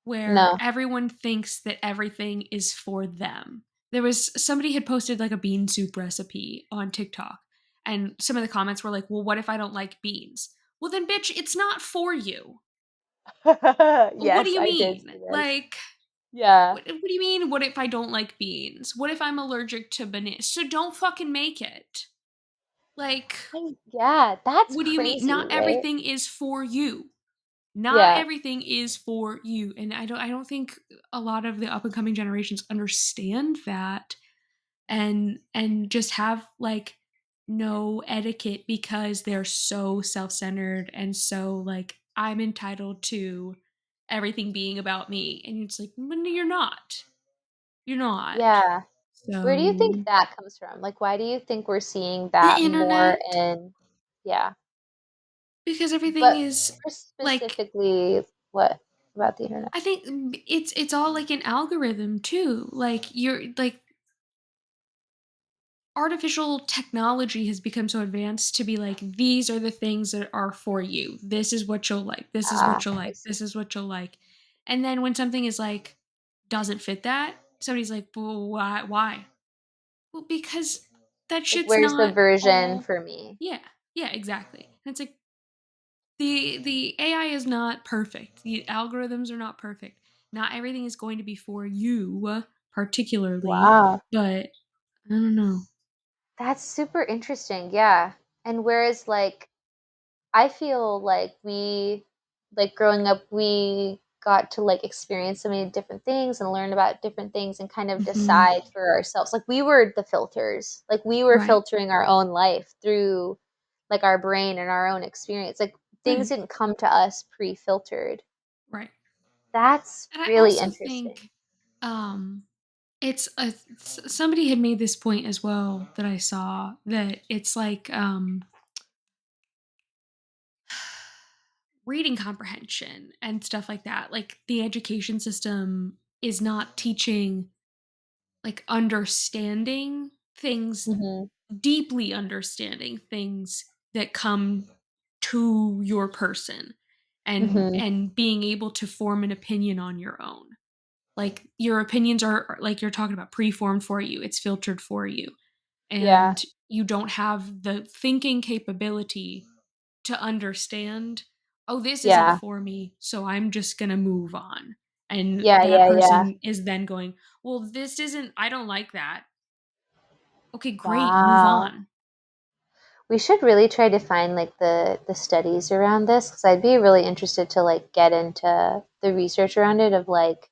where no? everyone thinks that everything is for them? There was somebody had posted like a bean soup recipe on TikTok, and some of the comments were like, "Well, what if I don't like beans?" Well, then, bitch, it's not for you. What do Yes, you I did mean? see this. Like, Yeah. what do you mean? What if I don't like beans? What if I'm allergic to bananas? So don't fucking make it. Like, Yeah, that's what do you mean? crazy, Not right? everything is for you. Not Yeah. everything is for you. And I don't think a lot of the up and coming generations understand that and just have like no etiquette because they're so self-centered and so like I'm entitled to everything being about me. And it's like, no, you're not. You're not. Yeah. Where do you think So that comes from? Like, why do you think we're seeing the that more internet, in, yeah. because everything But is more like, specifically, what about the internet? I think it's all like an algorithm too. Like you're like artificial technology has become so advanced to be like these are the things that are for you. This is what you'll like. This is Ah, what you'll I like. see. This is what you'll like. And then when something is like doesn't fit that, somebody's like, well, why? Well, because that Like, shit's where's the not version all. for me? Yeah, yeah, exactly. And it's like the AI is not perfect. The algorithms are not perfect. Not everything is going to be for you particularly, Wow. but I don't know. That's super interesting. Yeah. And whereas, like, I feel like growing up, we got to like experience so many different things and learn about different things and kind of Hmm. decide for ourselves. Like we were the filters. Like we were Right, filtering our own life through like our brain and our own experience. Like things right, didn't come to us pre-filtered. right. That's And I really also interesting. think um it's a somebody had made this point as well that I saw that it's like reading comprehension and stuff like that. Like the education system is not teaching like understanding things, Mhm. deeply understanding things that come to your person, Mhm. and being able to form an opinion on your own. Like your opinions are like you're talking about pre-formed for you. It's filtered for you, Yeah. and you don't have the thinking capability to understand, oh, this isn't Yeah. for me, so I'm just going to move on. And Yeah, that yeah, yeah. person is then going, well, this isn't, I don't like that. Okay, great, move Wow. on. We should really try to find like the studies around this because I'd be really interested to like get into the research around it of like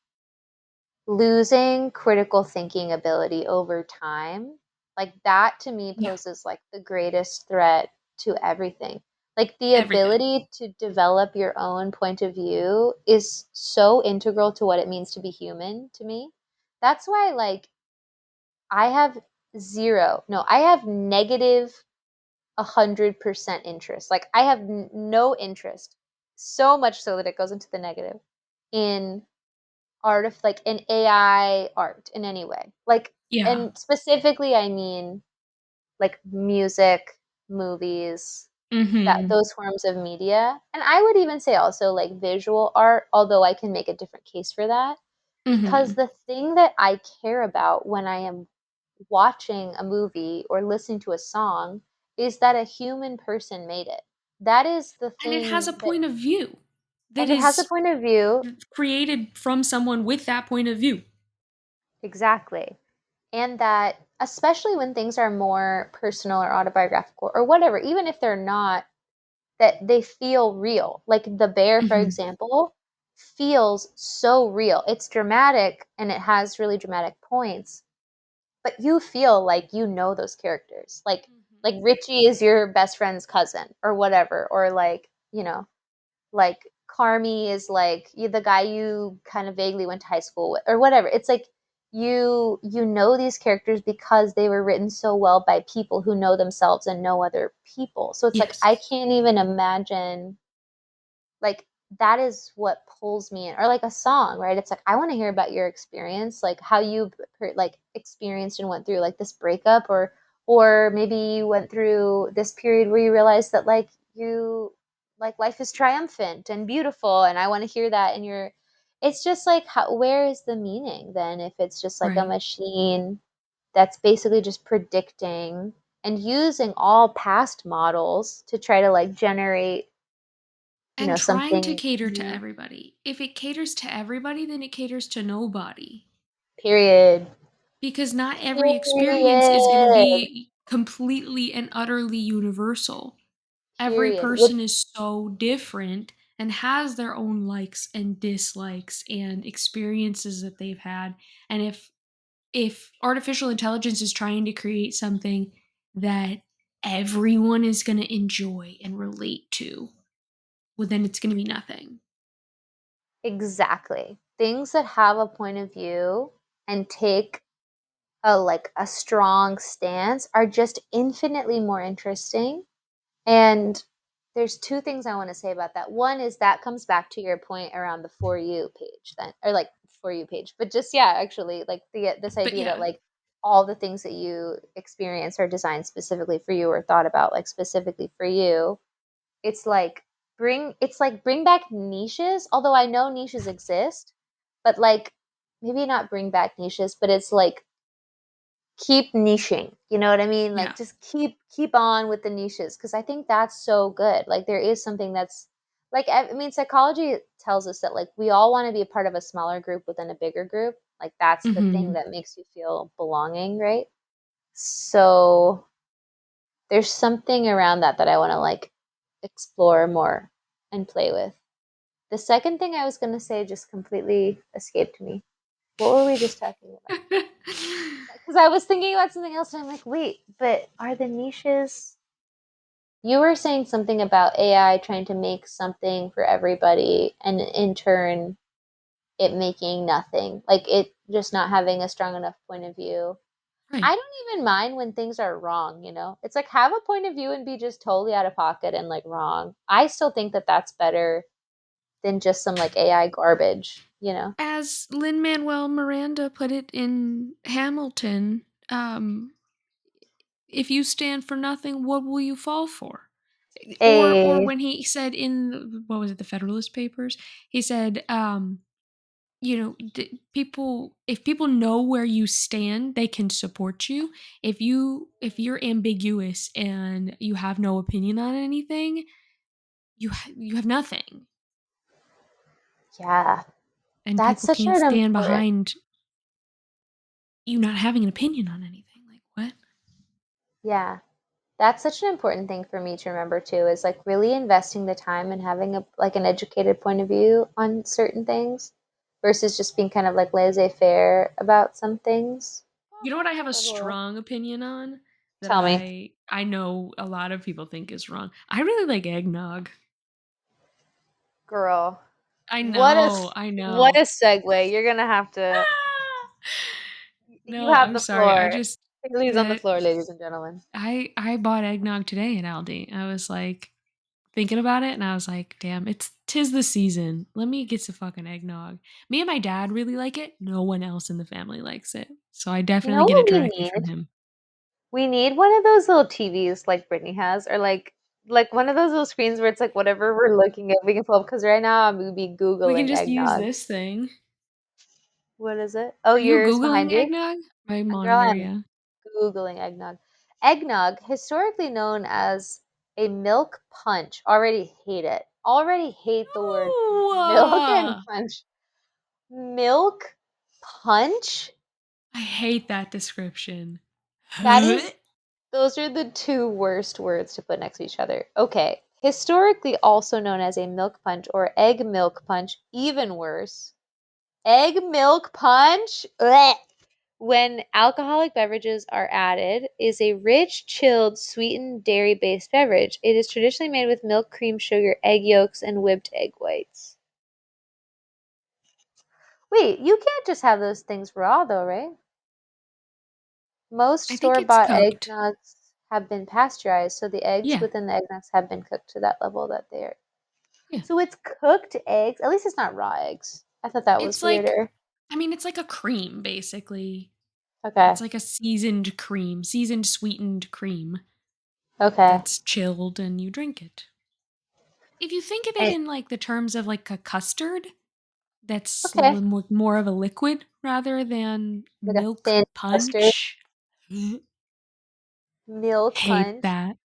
losing critical thinking ability over time. Like that to me Yeah, poses like the greatest threat to everything. Like the everything. ability to develop your own point of view is so integral to what it means to be human to me. That's why like I have zero, no, I have negative 100% interest. Like I have no interest, so much so that it goes into the negative in art of like in AI art in any way. Like, Yeah. and specifically, I mean like music, movies, that Mm-hmm. those forms of media. And I would even say also like visual art, although I can make a different case for that. Because Mm-hmm. the thing that I care about when I am watching a movie or listening to a song is that a human person made it. That is the And it has a thing that, point of view that and it has a is point of view. created from someone with that point of view. Exactly. And that, especially when things are more personal or autobiographical or whatever, even if they're not, that they feel real. Like The Bear, for Mm-hmm. example, feels so real. It's dramatic and it has really dramatic points, but you feel like you know those characters. Like Richie is your best friend's cousin or whatever, or like, like Carmi is like the guy you kind of vaguely went to high school with or whatever. It's like you know these characters because they were written so well by people who know themselves and know other people. So it's like Yes. I can't even imagine like that is what pulls me in, or like a song, right? It's like I want to hear about your experience, like how you like experienced and went through like this breakup, or maybe you went through this period where you realized that like you like life is triumphant and beautiful, and I want to hear that in your, it's just like where is the meaning then if it's just like a Right. machine that's basically just predicting and using all past models to try to like generate And trying to something cater to new. everybody. If it caters to everybody, then it caters to nobody. Period. Because not every experience is going to Period. be completely and utterly universal. Every Period. Which person is so different and has their own likes and dislikes and experiences that they've had. And if artificial intelligence is trying to create something that everyone is going to enjoy and relate to, well, then it's going to be nothing. exactly. Things that have a point of view and take a like a strong stance are just infinitely more interesting. And there's two things I want to say about that. One is that comes back to your point around the for you page then, or like for you page. But just yeah, actually like the this But idea that yeah, like all the things that you experience are designed specifically for you or thought about like specifically for you. It's like bring back niches, although I know niches exist, but like maybe not bring back niches, but it's like keep niching. You know what I mean? yeah. Like just keep on with the niches because I think that's so good. Like there is something that's like I mean psychology tells us that like we all want to be a part of a smaller group within a bigger group. Like that's the thing Hmm. that makes you feel belonging, right? So there's something around that that I want to like explore more and play with. The second thing I was going to say just completely escaped me. What were we just talking about? Because I was thinking about something else and I'm like, wait, but are the niches? You were saying something about AI trying to make something for everybody and in turn it making nothing. Like it just not having a strong enough point of view. Right. I don't even mind when things are wrong, you know? It's like have a point of view and be just totally out of pocket and like wrong. I still think that that's better than just some like AI garbage, you know? As Lin Manuel Miranda put it in Hamilton, if you stand for nothing, what will you fall for? Or A when he said in what was it, the Federalist Papers, he said, people, if people know where you stand, they can support you. If you're ambiguous and you have no opinion on anything, you have nothing, yeah, and that's people such can't an stand important behind you not having an opinion on anything. Like what? yeah. That's such an important thing for me to remember too, is like really investing the time and having a like an educated point of view on certain things versus just being kind of like laissez-faire about some things. You know what I have a strong opinion on that Tell me, I know a lot of people think is wrong. I really like eggnog. girl, I what a know, I what know. a segue. You're gonna have to. You No, have I'm the sorry. I floor. just Haley's on the that floor, ladies and gentlemen. I bought eggnog today at Aldi. I was like thinking about it and I was like, damn, tis the season. Let me get some fucking eggnog. Me and my dad really like it. No one else in the family likes it. So I You definitely know get it what we directly from need? him. We need one of those little TVs like Brittany has, or like one of those little screens where it's like whatever we're looking at, we can pull up. Because right now I'm gonna be We can googling just use eggnog. this thing. What is it? Oh, Are you yours behind Googling you? eggnog? My Girl, monitor, I'm yeah. googling eggnog. Eggnog, historically known as a milk punch. Already hate it. Already hate the word milk and No! punch. Milk punch? I hate that description. That is Those are the two worst words to put next to each other. Okay. Historically also known as a milk punch or egg milk punch, even worse. Egg milk punch? Blech. When alcoholic beverages are added, is a rich, chilled, sweetened dairy-based beverage. It is traditionally made with milk, cream, sugar, egg yolks, and whipped egg whites. Wait, you can't just have those things raw though, right? Most I think it's store-bought cooked. eggnogs have been pasteurized, so the eggs Yeah. within the eggnogs have been cooked to that level that they're. Yeah. So it's cooked eggs. At least it's not raw eggs. I thought that was It's like weirder. it's like a cream basically. Okay. It's like a seasoned cream, seasoned sweetened cream Okay. that's chilled and you drink it. If you think of it And, in like the terms of like a custard, that's okay. more of a liquid rather than Like a milk thin custard. punch. Milk Hate punch. that.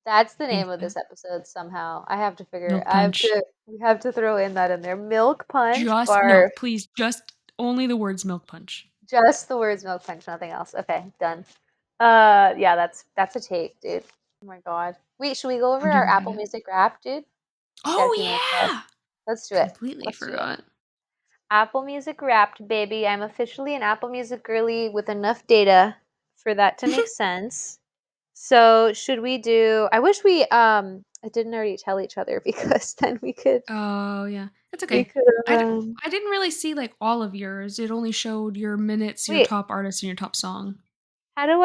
That's the name Hate of that. this episode somehow. I have to figure Milk I have punch. to we have to throw in that in there. Milk punch Just no, barf. please, just only the words milk punch. Just the words milk punch, nothing else. Okay, done. Yeah, that's a take, dude. Oh my god. Wait, should we go over I'm our down for Apple that. Music Wrap, dude? We got a few minutes Oh left. yeah. Let's do it. Completely Let's do it. forgot. Apple Music Wrapped, baby. I'm officially an Apple Music girly with enough data for that to make sense. So, should we do I wish we I didn't already tell each other because then Oh yeah. That's we okay. could I, have d- I didn't really see like all of yours. It only showed your minutes, your wait, top artist, and your top song. how do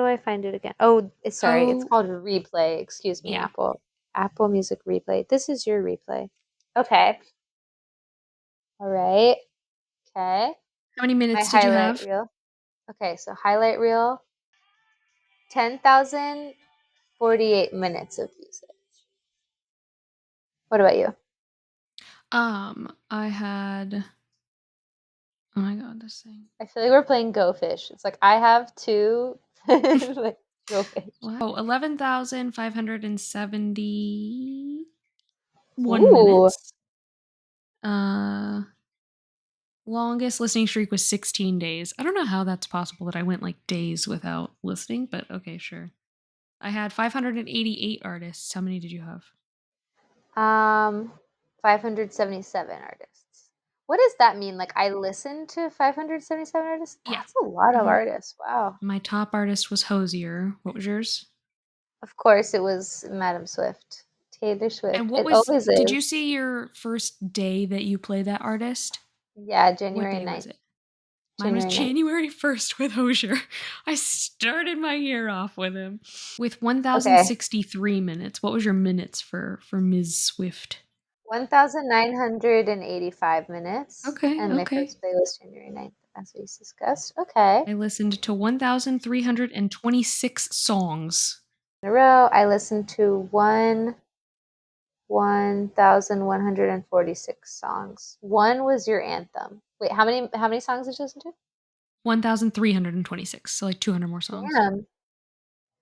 I find it again? Oh, sorry. It's Oh called replay. Excuse me, yeah. Apple. Apple Music Replay. This is your replay. Okay. All right. Okay. How many My minutes did you highlight have? reel. Okay, so highlight reel 10,048 minutes of music. What about you? I had. Oh my god, this thing. I feel like we're playing Go Fish. It's like I have two like Go Fish. Wow, 11,571 Ooh. minutes. Uh, Longest listening streak was 16 days. I don't know how that's possible that I went like days without listening, but okay, sure. I had 588 artists. How many did you have? Um 577 artists. What does that mean? Like I listened to 577 artists? Yeah. That's a lot of hmm artists. Wow. My top artist was Hosier. What was yours? Of course it was Madam Swift. Taylor Swift. And It always did you is. see your first day that you play that artist? Yeah, What January day was 9th. it? Mine was January 9th. January 1st with Hosier. I started my year off with him with Okay. 1063 minutes. What was your minutes for Ms. Swift? 1,985 minutes. Okay, And my okay. first play was January 9th, as we discussed. Okay. I listened to 1326 songs. In a row, I listened to 1,146 songs. One was your anthem. Wait, how many songs did you listen to? 1326, so like 200 more songs. Damn.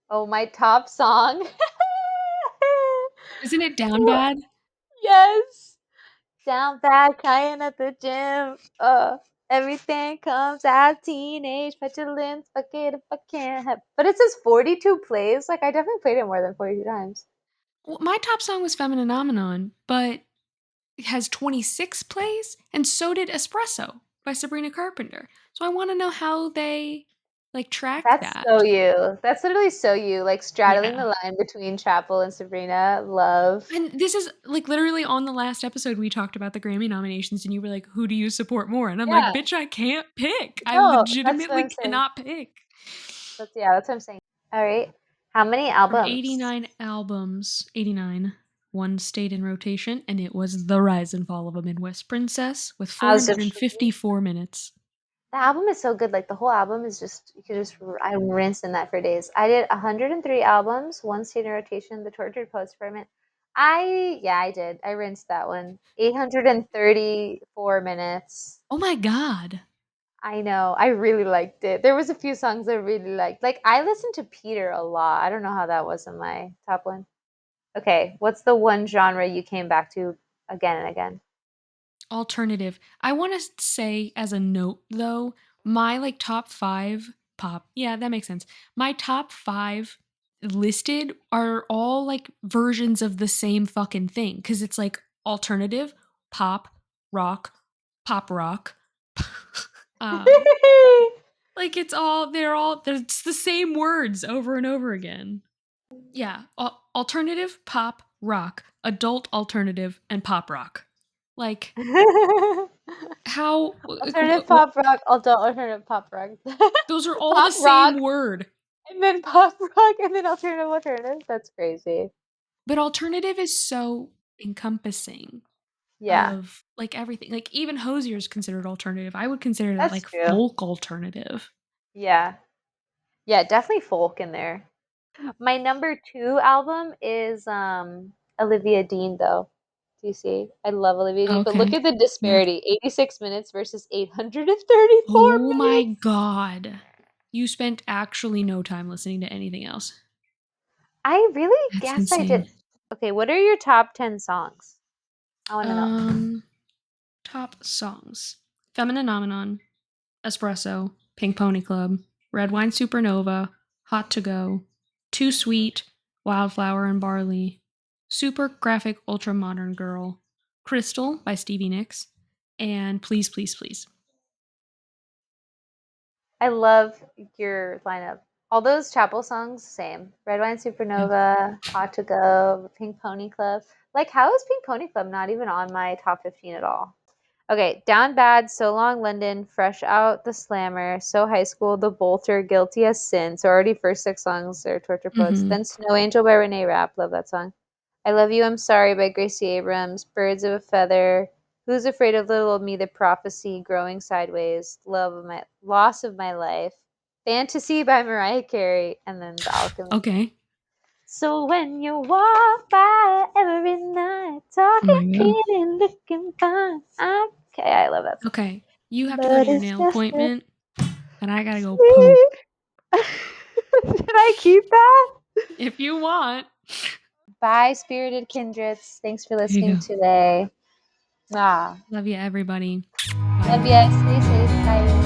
Oh, my top song. Isn't it down bad? Yes. Down bad, crying at the gym. Everything comes out teenage petulance. Fuck it if I can't have. But it says 42 plays. Like I definitely played it more than 42 times. Well, my top song was Femininomenon, but it has 26 plays, and so did Espresso by Sabrina Carpenter. So I want to know how they like track That's so that. you. That's literally so you. Like straddling Yeah. the line between Chapel and Sabrina. Love. And this is like literally on the last episode we talked about the Grammy nominations and you were like, who do you support more? And I'm like, Yeah. bitch, I can't pick. I No, that's what legitimately I'm saying. cannot pick. That's what I'm saying. All right. How many From albums? 89 albums, 89, one stayed in rotation, and it was The Rise and Fall of a Midwest Princess with As it should be. 454 minutes. The album is so good. Like the whole album is just you could just I rinsed in that for days. I did 103 albums, one stayed in rotation, The Tortured Poets Experiment. I did. I rinsed that one. 834 minutes. Oh my god. I know. I really liked it. There was a few songs I really liked. Like I listened to Peter a lot. I don't know how that was in my top one. Okay, what's the one genre you came back to again and again? Alternative. I want to say as a note though, my like top 5 pop. Yeah, that makes sense. My top 5 listed are all like versions of the same fucking thing cuz it's like alternative, pop, rock, pop rock. um like it's the same words over and over again. Yeah, alternative, pop, rock, adult alternative and pop rock. Like how Alternative pop rock, alternative pop rock. those are all the Pop same rock, word, and then pop rock, and then alternative. That's crazy. but alternative is so encompassing Yeah, of like everything. Like even Hosier is considered alternative. I would consider that that's like true. folk alternative. Yeah. Yeah, definitely folk in there. My number two album is Olivia Dean though. Do you see? I love Olivia Dean, but look Okay. at the Yeah. disparity. 86 minutes versus 834 Oh my minutes. god. You spent actually no time listening to anything else. I really That's guess I did. insane. Okay, what are your top 10 songs? I want to know. Um Top songs. Femininomenon, Espresso, Pink Pony Club, Red Wine Supernova, Hot to Go, Too Sweet, Wildflower and Barley, Super Graphic Ultra Modern Girl, Crystal by Stevie Nicks, and Please Please Please. I love your lineup. All those Chapel songs, same. Red Wine Yeah. Supernova, Hot to Go, Pink Pony Club. Like, how is Pink Pony Club not even on my top 15 at all? Okay, Down Bad, So Long London, Fresh Out, The Slammer, So High School, The Bolter, Guilty as Sin. So already first six songs are Torture Poets. Mm-hmm. Then Snow Angel by Renee Rapp. Love that song. I Love You, I'm Sorry by Gracie Abrams. Birds of a Feather. Who's Afraid of Little Me, The Prophecy, Growing Sideways, Loss of My Life, Fantasy by Mariah Carey, and then The Alchemist. Okay. So when you walk by every night, Oh talking my god. pretty, looking fine. Okay, I love that song. Okay. You have to go to But your it's nail just a appointment, and I gotta go poop. sweet. Should I keep that? If you want. Bye, spirited kindreds. Thanks for There you listening go. today. Ah, Love you, everybody. love Bye. ya. Stay safe. Bye.